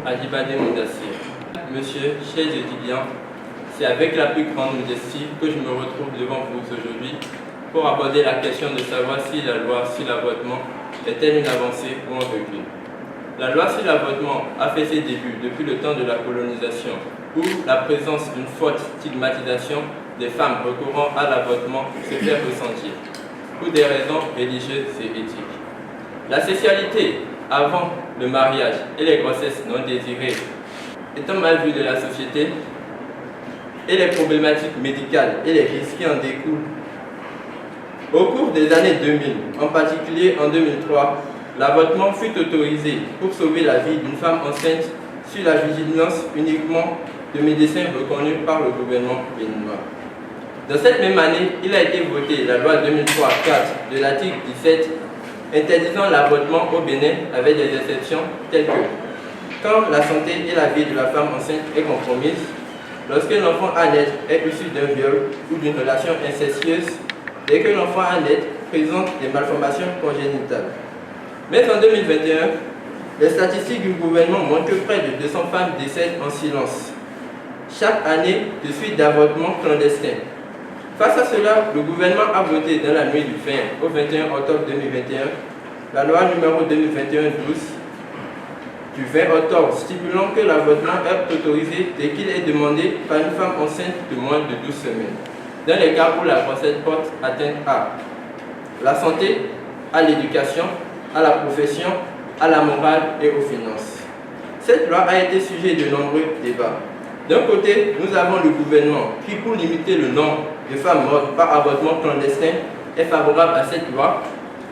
Adibade Moudassir. Monsieur, chers étudiants, c'est avec la plus grande modestie que je me retrouve devant vous aujourd'hui pour aborder la question de savoir si la loi sur l'avortement est-elle une avancée ou un recul. La loi sur l'avortement a fait ses débuts depuis le temps de la colonisation, où la présence d'une forte stigmatisation des femmes recourant à l'avortement se fait ressentir, pour des raisons religieuses et éthiques. La sexualité avant le mariage et les grossesses non désirées étant mal vues de la société, et les problématiques médicales et les risques qui en découlent. Au cours des années 2000, en particulier en 2003, l'avortement fut autorisé pour sauver la vie d'une femme enceinte sur la vigilance uniquement de médecins reconnus par le gouvernement béninois. Dans cette même année, il a été voté la loi 2003-4 de l'article 17 interdisant l'avortement au Bénin avec des exceptions telles que quand la santé et la vie de la femme enceinte est compromise, lorsque l'enfant à naître est issu d'un viol ou d'une relation incestueuse, et que l'enfant à naître présente des malformations congénitales. Mais en 2021, les statistiques du gouvernement montrent que près de 200 femmes décèdent en silence chaque année de suite d'avortements clandestins. Face à cela, le gouvernement a voté dans la nuit du 20 au 21 octobre 2021 la loi numéro 2021-12 du 20 octobre stipulant que l'avortement est autorisé dès qu'il est demandé par une femme enceinte de moins de 12 semaines, dans les cas où la grossesse porte atteinte à la santé, à l'éducation, à la profession, à la morale et aux finances. Cette loi a été sujet de nombreux débats. D'un côté, nous avons le gouvernement qui, pour limiter le nombre de femmes mortes par avortement clandestin, est favorable à cette loi.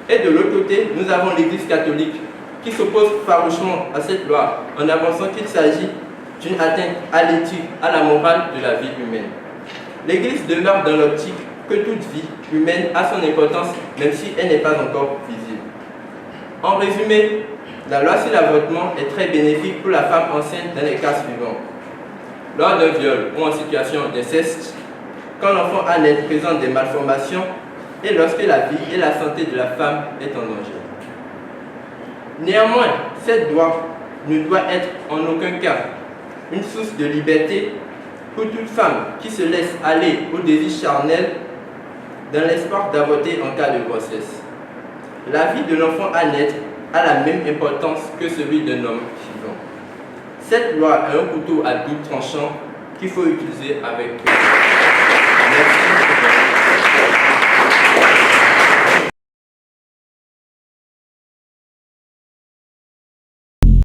Et de l'autre côté, nous avons l'Église catholique qui s'oppose farouchement à cette loi en avançant qu'il s'agit d'une atteinte à l'éthique, à la morale de la vie humaine. L'Église demeure dans l'optique que toute vie humaine a son importance, même si elle n'est pas encore visible. En résumé, la loi sur l'avortement est très bénéfique pour la femme enceinte dans les cas suivants. Lors d'un viol ou en situation d'inceste, quand l'enfant à naître présente des malformations et lorsque la vie et la santé de la femme est en danger. Néanmoins, cette loi ne doit être en aucun cas une source de liberté pour toute femme qui se laisse aller au désir charnel dans l'espoir d'avorter en cas de grossesse. La vie de l'enfant à naître a la même importance que celui d'un homme vivant. Cette loi est un couteau à double tranchant qu'il faut utiliser avec. Merci.